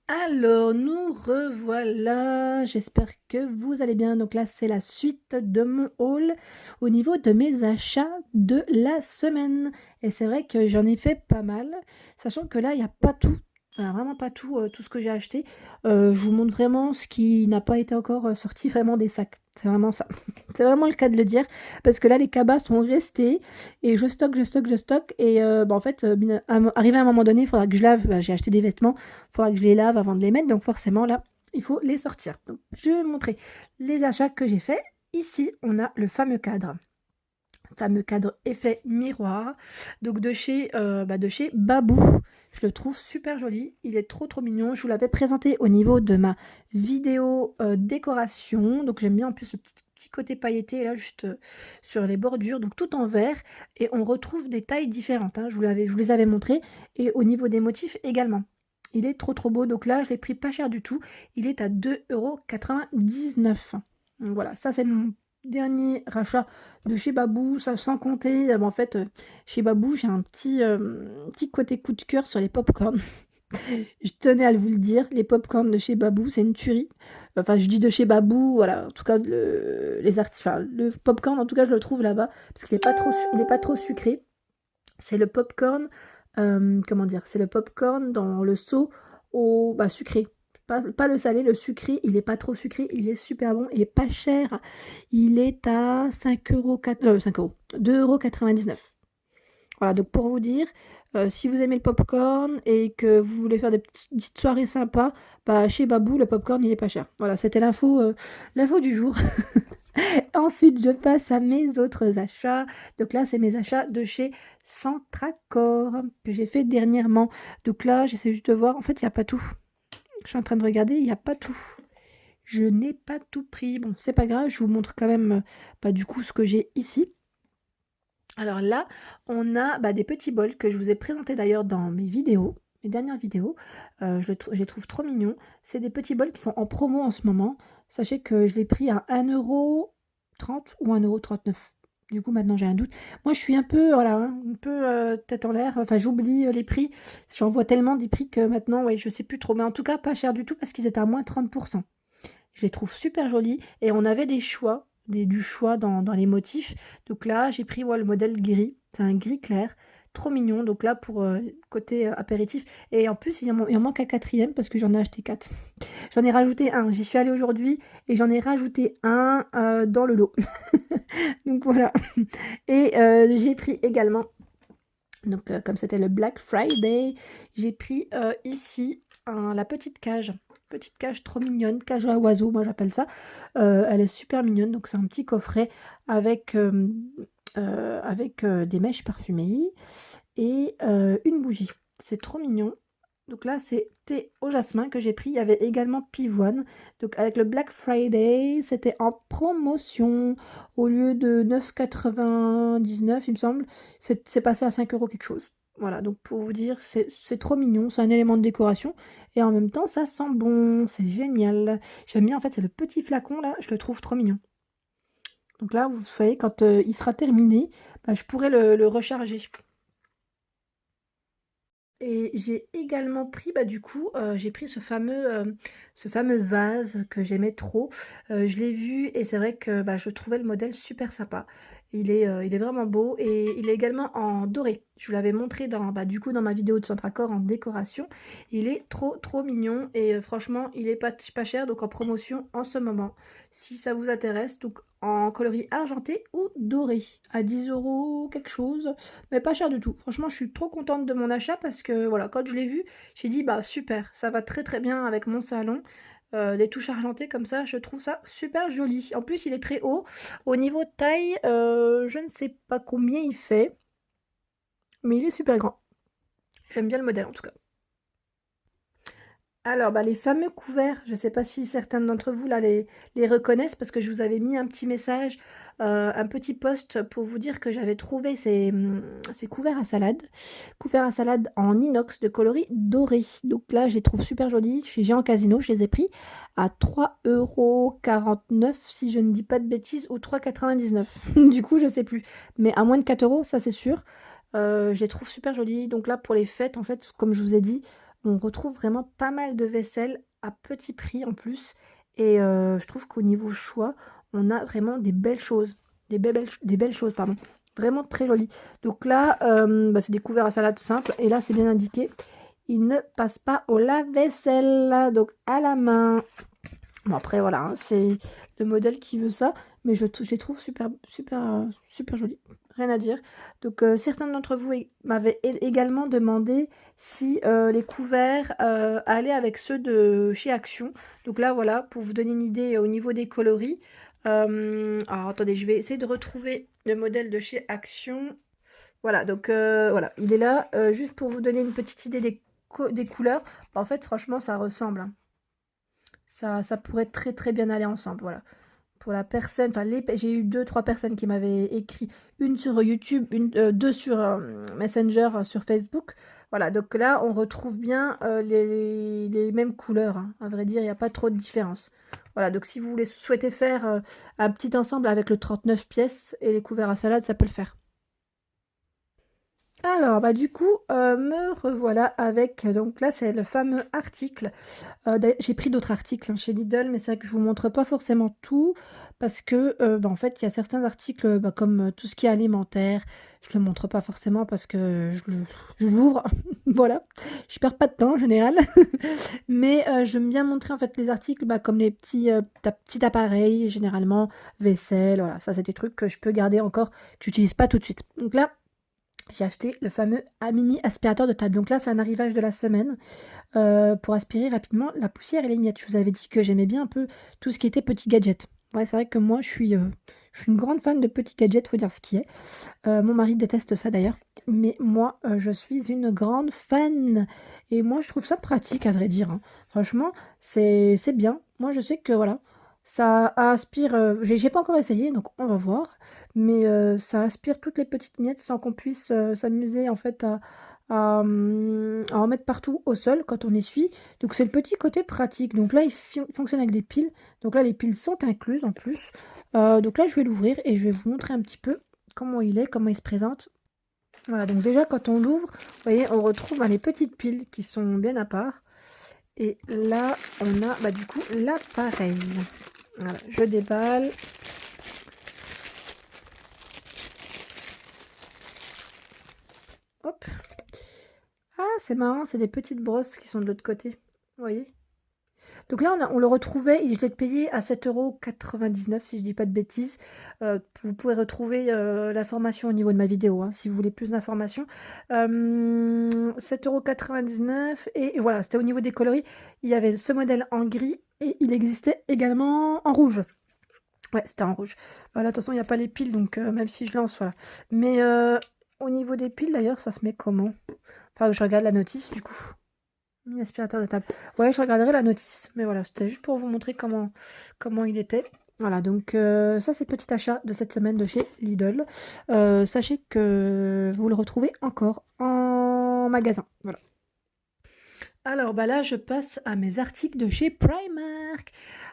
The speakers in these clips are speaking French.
Alors, nous revoilà. J'espère que vous allez bien. Donc là, c'est la suite de mon haul au niveau de mes achats de la semaine. Et c'est vrai que j'en ai fait pas mal, sachant que là, il n'y a pas tout. Vraiment pas tout, tout ce que j'ai acheté. Je vous montre vraiment ce qui n'a pas été encore sorti vraiment des sacs. C'est vraiment ça. C'est vraiment le cas de le dire. Parce que là, les cabas sont restés. Et je stocke, je stocke, je stocke. Et en fait, arrivé à un moment donné, il faudra que je lave. J'ai acheté des vêtements. Il faudra que je les lave avant de les mettre. Donc forcément, là, il faut les sortir. Donc, je vais vous montrer les achats que j'ai faits. Ici, on a le fameux cadre effet miroir, donc de chez Babou. Je le trouve super joli, il est trop mignon. Je vous l'avais présenté au niveau de ma vidéo décoration, donc j'aime bien en plus le petit côté pailleté là juste sur les bordures, donc tout en vert, et on retrouve des tailles différentes, hein. Je vous les avais montrées, et au niveau des motifs également. Il est trop beau, donc là je l'ai pris pas cher du tout, il est à 2,99 €. Donc voilà, ça c'est mon dernier rachat de chez Babou, ça sans compter, en fait, chez Babou, j'ai un petit côté coup de cœur sur les pop-corn. Je tenais à vous le dire, les pop-corn de chez Babou, c'est une tuerie. Enfin, je dis de chez Babou, voilà, en tout cas, le pop-corn, en tout cas, je le trouve là-bas, parce qu'il n'est pas trop, il est pas trop sucré. C'est le pop-corn, comment dire, c'est le pop-corn dans le seau au sucré. Pas le salé, le sucré, il est pas trop sucré, il est super bon, il est pas cher. Il est à 5 €, 2,99 €. Voilà, donc pour vous dire, si vous aimez le popcorn et que vous voulez faire des petites soirées sympas, bah chez Babou, le popcorn, il est pas cher. Voilà, c'était l'info du jour. Ensuite, je passe à mes autres achats. Donc là, c'est mes achats de chez Centracor que j'ai fait dernièrement. Donc là, j'essaie juste de voir. En fait, il n'y a pas tout. Je suis en train de regarder, il n'y a pas tout. Je n'ai pas tout pris. Bon, c'est pas grave, je vous montre quand même du coup ce que j'ai ici. Alors là, on a des petits bols que je vous ai présentés d'ailleurs dans mes vidéos, mes dernières vidéos. Je les trouve trop mignons. C'est des petits bols qui sont en promo en ce moment. Sachez que je l'ai pris à 1,30 € ou 1,39 €. Du coup, maintenant j'ai un doute. Moi, je suis un peu, voilà, hein, un peu tête en l'air. Enfin, j'oublie les prix. J'en vois tellement des prix que maintenant, ouais, je sais plus trop. Mais en tout cas, pas cher du tout parce qu'ils étaient à moins 30%. Je les trouve super jolis et on avait des choix, du choix dans les motifs. Donc là, j'ai pris le modèle gris. C'est un gris clair, trop mignon. Donc là, pour côté apéritif. Et en plus, il en manque un quatrième parce que j'en ai acheté 4. J'en ai rajouté un. J'y suis allée aujourd'hui et j'en ai rajouté un dans le lot. Donc voilà. Et j'ai pris également, donc comme c'était le Black Friday, j'ai pris ici la petite cage. Petite cage trop mignonne, cage à oiseaux, moi j'appelle ça. Elle est super mignonne, donc c'est un petit coffret avec des mèches parfumées et une bougie. C'est trop mignon. Donc là, c'est thé au jasmin que j'ai pris. Il y avait également pivoine. Donc avec le Black Friday, c'était en promotion. Au lieu de 9,99, il me semble, c'est passé à 5 € quelque chose. Voilà, donc pour vous dire, c'est trop mignon. C'est un élément de décoration. Et en même temps, ça sent bon. C'est génial. J'aime bien, en fait, c'est le petit flacon là. Je le trouve trop mignon. Donc là, vous savez, quand il sera terminé, je pourrai le recharger. Et j'ai également pris, du coup, j'ai pris ce fameux vase que j'aimais trop. Je l'ai vu et c'est vrai que je trouvais le modèle super sympa. Il est vraiment beau et il est également en doré. Je vous l'avais montré du coup, dans ma vidéo de Centracor en décoration. Il est trop mignon et franchement, il est pas cher, donc en promotion en ce moment. Si ça vous intéresse, donc en coloris argenté ou doré, à 10 € quelque chose. Mais pas cher du tout. Franchement, je suis trop contente de mon achat parce que voilà, quand je l'ai vu, j'ai dit super, ça va très bien avec mon salon. Les touches argentées comme ça, je trouve ça super joli. En plus, il est très haut. Au niveau de taille, je ne sais pas combien il fait, mais il est super grand. J'aime bien le modèle en tout cas. Alors, les fameux couverts, je ne sais pas si certains d'entre vous là les reconnaissent parce que je vous avais mis un petit message, un petit post pour vous dire que j'avais trouvé ces couverts à salade. Couverts à salade en inox de coloris doré. Donc là, je les trouve super jolis. Chez Géant Casino, je les ai pris à 3,49 € si je ne dis pas de bêtises, ou 3,99 €. Du coup, je sais plus. Mais à moins de 4 €, ça c'est sûr. Je les trouve super jolis. Donc là, pour les fêtes, en fait, comme je vous ai dit, on retrouve vraiment pas mal de vaisselle à petit prix en plus. Et je trouve qu'au niveau choix, on a vraiment des belles choses. Des belles choses, pardon. Vraiment très jolies. Donc là, c'est des couverts à salade simples. Et là, c'est bien indiqué. Il ne passe pas au lave-vaisselle. Donc à la main. Bon, après, voilà, hein, c'est le modèle qui veut ça. Mais je les trouve super, super, super jolis. Rien à dire. Donc certains d'entre vous m'avaient également demandé si les couverts allaient avec ceux de chez Action. Donc là, voilà, pour vous donner une idée au niveau des coloris. Alors attendez, je vais essayer de retrouver le modèle de chez Action. Voilà, donc voilà, il est là. Juste pour vous donner une petite idée des couleurs. En fait, franchement, ça ressemble, hein. Ça pourrait très très bien aller ensemble, voilà. Pour la personne, enfin j'ai eu 2-3 personnes qui m'avaient écrit, une sur YouTube, deux sur Messenger, sur Facebook. Voilà, donc là on retrouve bien les mêmes couleurs, hein. À vrai dire, il n'y a pas trop de différence. Voilà, donc si vous voulez souhaiter faire un petit ensemble avec le 39 pièces et les couverts à salade, ça peut le faire. Alors, bah du coup, me revoilà avec, donc là c'est le fameux article. J'ai pris d'autres articles, hein, chez Lidl, mais c'est vrai que je vous montre pas forcément tout, parce que en fait il y a certains articles, comme tout ce qui est alimentaire, je le montre pas forcément parce que je l'ouvre, voilà, je perds pas de temps en général. Mais j'aime bien montrer en fait les articles, comme les petits appareils, généralement vaisselle, voilà, ça c'est des trucs que je peux garder encore, que j'utilise pas tout de suite. Donc là, j'ai acheté le fameux mini aspirateur de table. Donc là, c'est un arrivage de la semaine pour aspirer rapidement la poussière et les miettes. Je vous avais dit que j'aimais bien un peu tout ce qui était petits gadgets. Ouais, c'est vrai que moi, je suis une grande fan de petits gadgets, faut dire ce qui est. Mon mari déteste ça d'ailleurs. Mais moi, je suis une grande fan. Et moi, je trouve ça pratique, à vrai dire, hein. Franchement, c'est bien. Moi, je sais que, voilà, ça aspire... j'ai pas encore essayé, donc on va voir. Mais ça aspire toutes les petites miettes sans qu'on puisse s'amuser, en fait, à en mettre partout au sol quand on essuie. Donc c'est le petit côté pratique. Donc là, il fonctionne avec des piles. Donc là, les piles sont incluses en plus. Donc là, je vais l'ouvrir et je vais vous montrer un petit peu comment il est, comment il se présente. Voilà, donc déjà, quand on l'ouvre, vous voyez, on retrouve les petites piles qui sont bien à part. Et là, on a du coup l'appareil. Voilà, je déballe. Hop. Ah, c'est marrant, c'est des petites brosses qui sont de l'autre côté. Vous voyez? Donc là, on le retrouvait, je l'ai payé à 7,99 € si je dis pas de bêtises. Vous pouvez retrouver l'information au niveau de ma vidéo, hein, si vous voulez plus d'informations. 7,99 € et voilà, c'était au niveau des coloris. Il y avait ce modèle en gris et il existait également en rouge. Ouais, c'était en rouge. Voilà, attention, il n'y a pas les piles, donc même si je lance, voilà. Mais au niveau des piles, d'ailleurs, ça se met comment? Enfin, je regarde la notice, du coup. Mini aspirateur de table. Ouais, je regarderai la notice. Mais voilà, c'était juste pour vous montrer comment il était. Voilà, donc ça c'est le petit achat de cette semaine de chez Lidl. Sachez que vous le retrouvez encore en magasin. Voilà. Alors bah là, je passe à mes articles de chez Primark.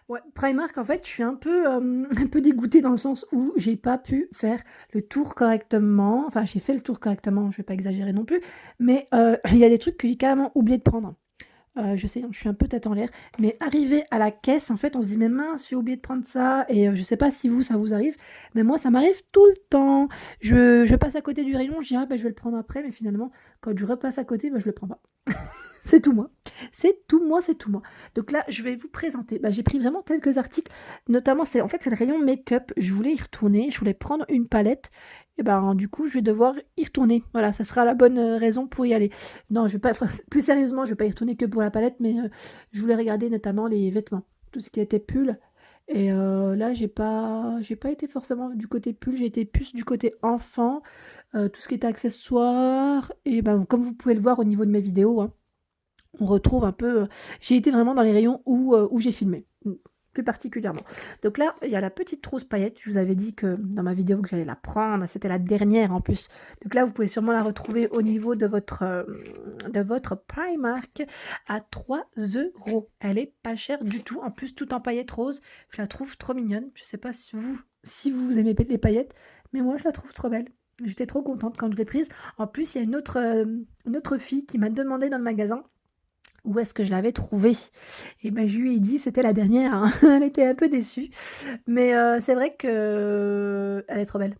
Ouais, Primark, en fait, je suis un peu, un peu dégoûtée dans le sens où j'ai pas pu faire le tour correctement. Enfin, j'ai fait le tour correctement, je vais pas exagérer non plus. Mais il y a des trucs que j'ai carrément oublié de prendre. Je sais, hein, je suis un peu tête en l'air, mais arrivé à la caisse, en fait, on se dit: «Mais mince, j'ai oublié de prendre ça» et je sais pas si vous, ça vous arrive, mais moi, ça m'arrive tout le temps. Je passe à côté du rayon, je dis: «Ah je vais le prendre après», mais finalement, quand je repasse à côté, je le prends pas. C'est tout moi. C'est tout moi, c'est tout moi. Donc là, je vais vous présenter. J'ai pris vraiment quelques articles, notamment c'est le rayon make-up. Je voulais y retourner, je voulais prendre une palette. Et du coup, je vais devoir y retourner. Voilà, ça sera la bonne raison pour y aller. Non, je vais pas, enfin, plus sérieusement, je vais pas y retourner que pour la palette, mais je voulais regarder notamment les vêtements, tout ce qui était pull. Et là, j'ai pas été forcément du côté pull, j'ai été plus du côté enfant, tout ce qui était accessoires. Et comme vous pouvez le voir au niveau de mes vidéos, hein, on retrouve un peu, j'ai été vraiment dans les rayons où j'ai filmé, plus particulièrement. Donc là, il y a la petite trousse paillette. Je vous avais dit que dans ma vidéo que j'allais la prendre, c'était la dernière en plus. Donc là, vous pouvez sûrement la retrouver au niveau de votre Primark à 3 €. Elle est pas chère du tout. En plus, tout en paillettes roses. Je la trouve trop mignonne. Je sais pas si vous aimez les paillettes, mais moi, je la trouve trop belle. J'étais trop contente quand je l'ai prise. En plus, il y a une autre fille qui m'a demandé dans le magasin où est-ce que je l'avais trouvée. Et ben je lui ai dit, c'était la dernière, hein. Elle était un peu déçue. Mais c'est vrai que elle est trop belle.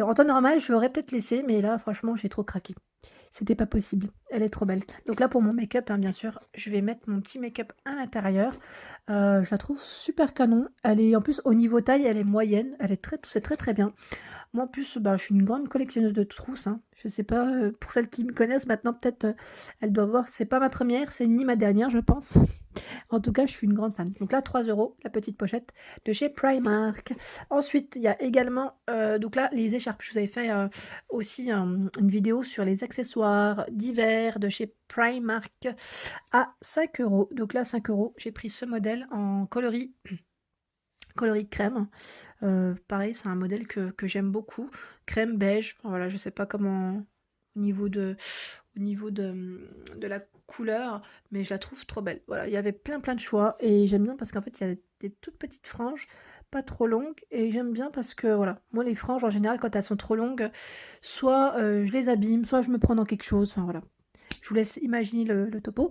En temps normal, je l'aurais peut-être laissée, mais là, franchement, j'ai trop craqué. C'était pas possible. Elle est trop belle. Donc là, pour mon make-up, hein, bien sûr, je vais mettre mon petit make-up à l'intérieur. Je la trouve super canon. Elle est, en plus, au niveau taille, elle est moyenne. C'est très très bien. Moi, en plus, bah, je suis une grande collectionneuse de trousses, hein. Je sais pas, pour celles qui me connaissent maintenant, peut-être, elles doivent voir, c'est pas ma première, c'est ni ma dernière, je pense. En tout cas, je suis une grande fan. Donc là, 3 euros, la petite pochette de chez Primark. Ensuite, il y a également, donc là, les écharpes. Je vous avais fait aussi une vidéo sur les accessoires d'hiver de chez Primark à 5 euros. Donc là, 5 euros, j'ai pris ce modèle en coloris crème. Pareil, c'est un modèle que j'aime beaucoup. Crème beige, voilà, je sais pas comment au niveau de, au niveau de la couleur, mais je la trouve trop belle. Voilà, il y avait plein de choix et j'aime bien parce qu'en fait, il y a des toutes petites franges, pas trop longues, et j'aime bien parce que voilà, moi les franges en général quand elles sont trop longues, soit je les abîme, soit je me prends dans quelque chose, enfin voilà. Je vous laisse imaginer le topo.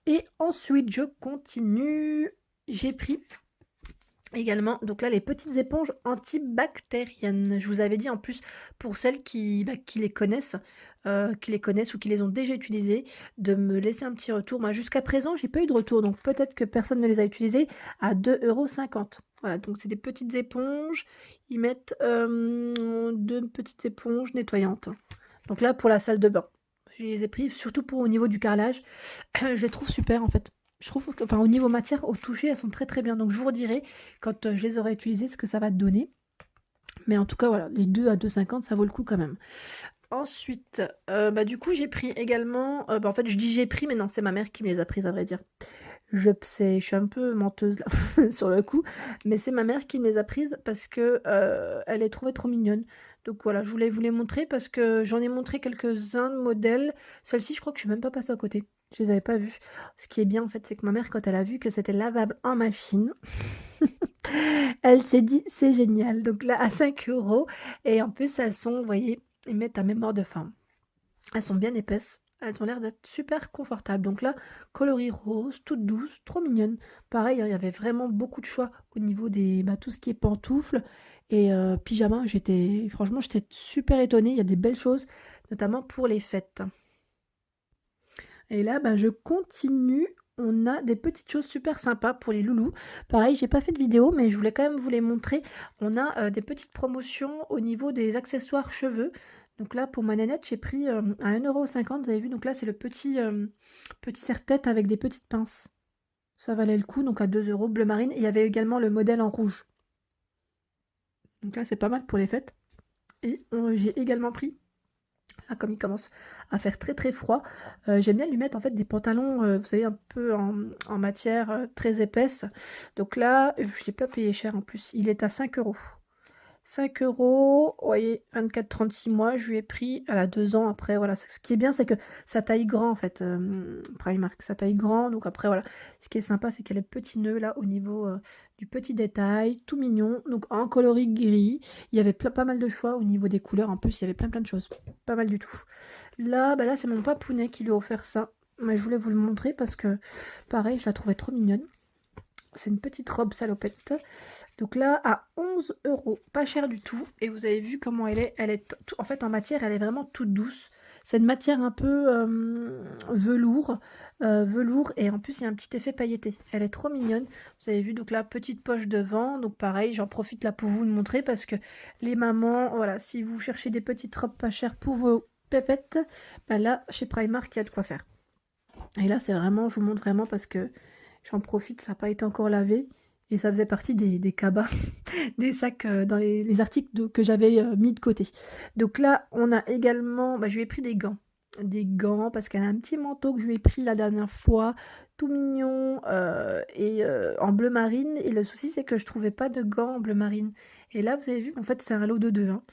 Et ensuite, je continue. J'ai pris également, donc là, les petites éponges antibactériennes. Je vous avais dit en plus, pour celles qui les connaissent, ou qui les ont déjà utilisées, de me laisser un petit retour. Moi, jusqu'à présent, j'ai pas eu de retour, donc peut-être que personne ne les a utilisées à 2,50 €. Voilà, donc c'est des petites éponges. Ils mettent 2 petites éponges nettoyantes. Donc là, pour la salle de bain. Je les ai pris, surtout pour au niveau du carrelage. Je les trouve super en fait. Je trouve que, enfin, au niveau matière, au toucher, elles sont très très bien. Donc je vous redirai quand je les aurai utilisées ce que ça va te donner. Mais en tout cas, voilà, les deux à 2,50, ça vaut le coup quand même. Ensuite, bah, du coup, j'ai pris également. Bah, en fait, je dis j'ai pris, mais non, c'est ma mère qui me les a prises, à vrai dire. Je suis un peu menteuse là, sur le coup, mais c'est ma mère qui me les a prises parce que elle les trouvait trop mignonnes. Donc voilà, je voulais vous les montrer parce que j'en ai montré quelques-uns de modèles. Celle-ci, je crois que je suis même pas passée à côté. Je les avais pas vues. Ce qui est bien en fait, c'est que ma mère, quand elle a vu que c'était lavable en machine, elle s'est dit c'est génial. Donc là, à 5 euros. Et en plus, elles sont, vous voyez, ils mettent à mémoire de femme. Elles sont bien épaisses. Elles ont l'air d'être super confortables. Donc là, coloris rose, toute douce, trop mignonne. Pareil, hein, il y avait vraiment beaucoup de choix au niveau des tout ce qui est pantoufles et pyjama. Franchement, j'étais super étonnée. Il y a des belles choses, notamment pour les fêtes. Et là, bah, je continue. On a des petites choses super sympas pour les loulous. Pareil, j'ai pas fait de vidéo, mais je voulais quand même vous les montrer. On a des petites promotions au niveau des accessoires cheveux. Donc là, pour ma nénette, j'ai pris à 1,50 €, vous avez vu. Donc là, c'est le petit serre-tête avec des petites pinces. Ça valait le coup, donc à 2 euros, bleu marine. Et il y avait également le modèle en rouge. Donc là, c'est pas mal pour les fêtes. Et j'ai également pris, là, comme il commence à faire très très froid, j'aime bien lui mettre en fait des pantalons, vous savez, un peu en matière très épaisse. Donc là, je ne l'ai pas payé cher en plus, il est à 5 euros. 5 euros, vous voyez, 24-36 mois, je lui ai pris à la 2 ans après, voilà. Ce qui est bien, c'est que ça taille grand en fait, Primark, ça taille grand, donc après voilà. Ce qui est sympa, c'est qu'il y a les petits nœuds là au niveau du petit détail, tout mignon, donc en coloris gris. Il y avait pas mal de choix au niveau des couleurs, en plus il y avait plein de choses, pas mal du tout. Là, bah là c'est mon papounet qui lui a offert ça, mais je voulais vous le montrer parce que pareil, je la trouvais trop mignonne. C'est une petite robe salopette. Donc là, à 11 euros, pas cher du tout. Et vous avez vu comment elle est. En fait, en matière, elle est vraiment toute douce. C'est une matière un peu velours. Velours. Et en plus, il y a un petit effet pailleté. Elle est trop mignonne. Vous avez vu, donc là, petite poche devant. Donc pareil, j'en profite là pour vous le montrer. Parce que les mamans, voilà, si vous cherchez des petites robes pas chères pour vos pépettes, bah là, chez Primark, il y a de quoi faire. Et là, c'est vraiment, je vous montre vraiment parce que j'en profite, ça n'a pas été encore lavé. Et ça faisait partie des cabas, des sacs dans les articles que j'avais mis de côté. Donc là, on a également, bah, je lui ai pris des gants. Des gants parce qu'elle a un petit manteau que je lui ai pris la dernière fois, tout mignon et en bleu marine. Et le souci, c'est que je trouvais pas de gants en bleu marine. Et là, vous avez vu, en fait, c'est un lot de deux, hein.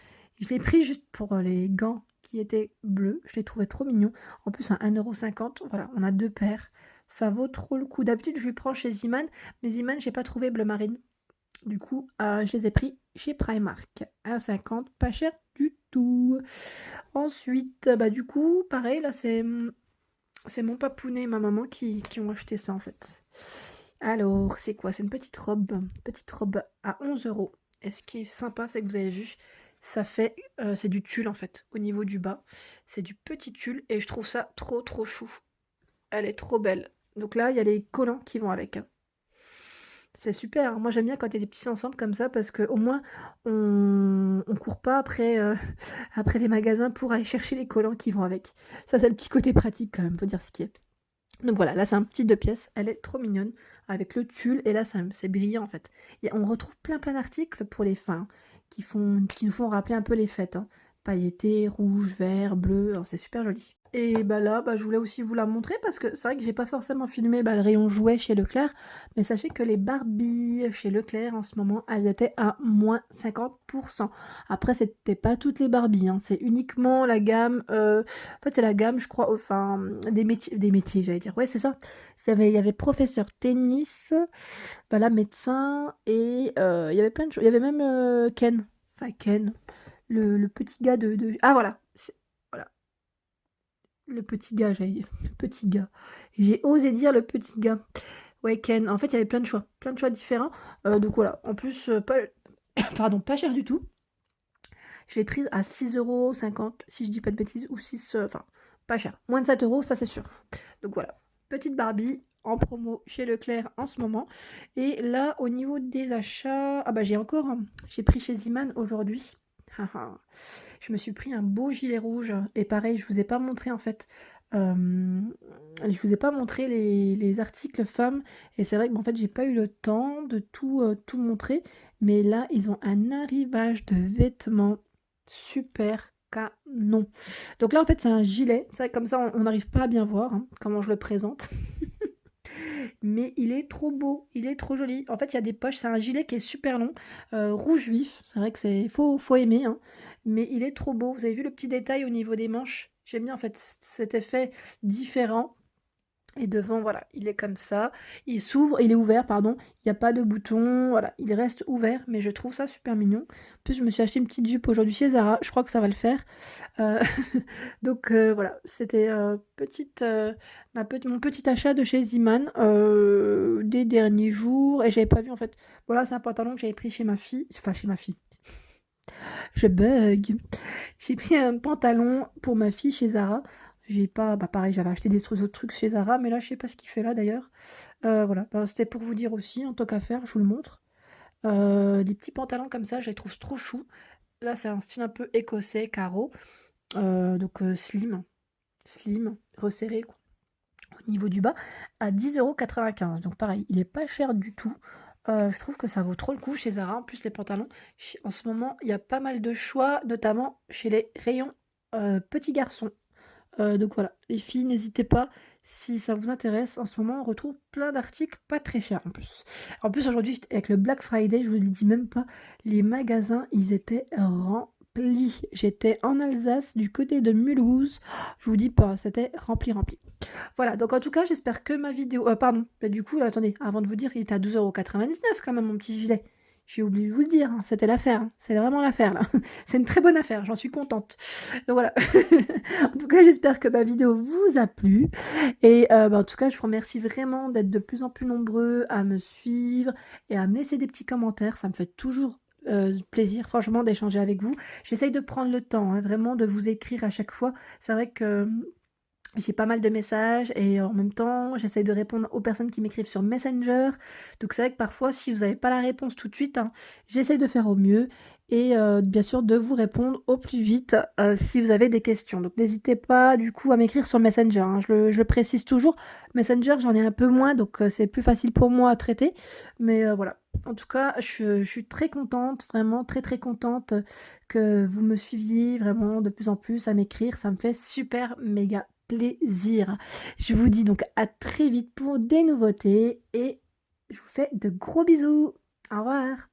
Je l'ai pris juste pour les gants qui étaient bleus. Je les trouvais trop mignons. En plus, à 1,50 €, voilà, on a deux paires. Ça vaut trop le coup. D'habitude, je lui prends chez Ziman, mais Ziman, j'ai pas trouvé bleu marine. Du coup, je les ai pris chez Primark. 1,50 €, pas cher du tout. Ensuite, bah du coup, pareil, là, c'est C'est mon papounet et ma maman qui ont acheté ça en fait. Alors, c'est quoi? C'est une petite robe à 11 €. Et ce qui est sympa, c'est que vous avez vu, ça fait, c'est du tulle en fait, au niveau du bas. C'est du petit tulle et je trouve ça trop trop chou. Elle est trop belle. Donc là, il y a les collants qui vont avec, hein. C'est super, hein. Moi j'aime bien quand il y a des petits ensembles comme ça parce qu'au moins on court pas après, après les magasins pour aller chercher les collants qui vont avec. Ça, c'est le petit côté pratique quand même, faut dire ce qui est. Donc voilà, là c'est un petit 2 pièces, elle est trop mignonne, avec le tulle, et là c'est brillant en fait. Et on retrouve plein d'articles pour les fins, qui nous font rappeler un peu les fêtes, hein. Pailletés, rouge, vert, bleu, alors c'est super joli. Et bah là, je voulais aussi vous la montrer parce que c'est vrai que j'ai pas forcément filmé le rayon jouets chez Leclerc, mais sachez que les Barbie chez Leclerc en ce moment, elles étaient à moins 50%. Après, c'était pas toutes les Barbie, hein, c'est uniquement la gamme, en fait c'est la gamme, je crois, enfin, des métiers, j'allais dire, ouais c'est ça. Il y avait professeur tennis, bah là médecin, et il y avait plein de choses. Il y avait même Ken, enfin Ken, le petit gars Ah voilà, voilà, le petit gars, j'allais dire, le petit gars. J'ai osé dire le petit gars. Ouais, Ken. En fait, il y avait plein de choix différents. Donc voilà, en plus, pas, pardon, pas cher du tout. Je l'ai prise à 6,50 € si je dis pas de bêtises, ou 6, enfin, pas cher. Moins de 7 €, ça c'est sûr. Donc voilà, petite Barbie en promo chez Leclerc en ce moment. Et là, au niveau des achats, ah bah j'ai pris chez Ziman aujourd'hui. Haha. Je me suis pris un beau gilet rouge. Et pareil, je vous ai pas montré en fait. Je vous ai pas montré les articles femmes. Et c'est vrai que en fait, j'ai pas eu le temps de tout montrer. Mais là, ils ont un arrivage de vêtements super canon. Donc là, en fait, c'est un gilet. C'est vrai que comme ça, on n'arrive pas à bien voir, hein, comment je le présente. Mais il est trop beau, il est trop joli. En fait, il y a des poches, c'est un gilet qui est super long, rouge vif. C'est vrai que faut aimer, hein. Mais il est trop beau. Vous avez vu le petit détail au niveau des manches? J'aime bien en fait cet effet différent. Et devant, voilà, il est comme ça. Il s'ouvre, il est ouvert, pardon. Il n'y a pas de bouton, voilà, il reste ouvert, mais je trouve ça super mignon. En plus, je me suis acheté une petite jupe aujourd'hui chez Zara. Je crois que ça va le faire. Euh, donc voilà, c'était mon petit achat de chez Ziman des derniers jours. Et j'avais pas vu en fait. Voilà, c'est un pantalon que j'avais pris chez ma fille. Enfin, chez ma fille. Je bug. J'ai pris un pantalon pour ma fille chez Zara. J'ai pas, pareil, j'avais acheté des autres trucs chez Zara, mais là, je sais pas ce qu'il fait là d'ailleurs. Voilà, c'était pour vous dire aussi, en tant qu'à faire, je vous le montre. Des petits pantalons comme ça, je les trouve trop chou. Là, c'est un style un peu écossais, carreau. Donc slim, resserré quoi, au niveau du bas, à 10,95 €. Donc pareil, il est pas cher du tout. Je trouve que ça vaut trop le coup chez Zara. En plus, les pantalons, en ce moment, il y a pas mal de choix, notamment chez les rayons petits garçons. Donc voilà, les filles, n'hésitez pas, si ça vous intéresse. En ce moment, on retrouve plein d'articles pas très chers en plus. En plus, aujourd'hui, avec le Black Friday, je vous le dis même pas, les magasins, ils étaient remplis. J'étais en Alsace, du côté de Mulhouse. Je vous dis pas, c'était rempli. Voilà, donc en tout cas, j'espère que ma vidéo... pardon, du coup, là, attendez, avant de vous dire, il était à 12,99 € quand même, mon petit gilet. J'ai oublié de vous le dire, hein, c'était l'affaire, hein. C'est vraiment l'affaire là. C'est une très bonne affaire, j'en suis contente. Donc voilà. En tout cas, j'espère que ma vidéo vous a plu. Et en tout cas, je vous remercie vraiment d'être de plus en plus nombreux à me suivre et à me laisser des petits commentaires. Ça me fait toujours plaisir, franchement, d'échanger avec vous. J'essaye de prendre le temps, hein, vraiment, de vous écrire à chaque fois. C'est vrai que j'ai pas mal de messages et en même temps, j'essaye de répondre aux personnes qui m'écrivent sur Messenger. Donc c'est vrai que parfois, si vous n'avez pas la réponse tout de suite, hein, j'essaye de faire au mieux et bien sûr de vous répondre au plus vite si vous avez des questions. Donc n'hésitez pas du coup à m'écrire sur Messenger, hein. Je le précise toujours. Messenger, j'en ai un peu moins, donc c'est plus facile pour moi à traiter. Mais voilà. En tout cas, je suis très contente, vraiment très contente que vous me suiviez vraiment de plus en plus à m'écrire. Ça me fait super méga plaisir. Je vous dis donc à très vite pour des nouveautés et je vous fais de gros bisous. Au revoir.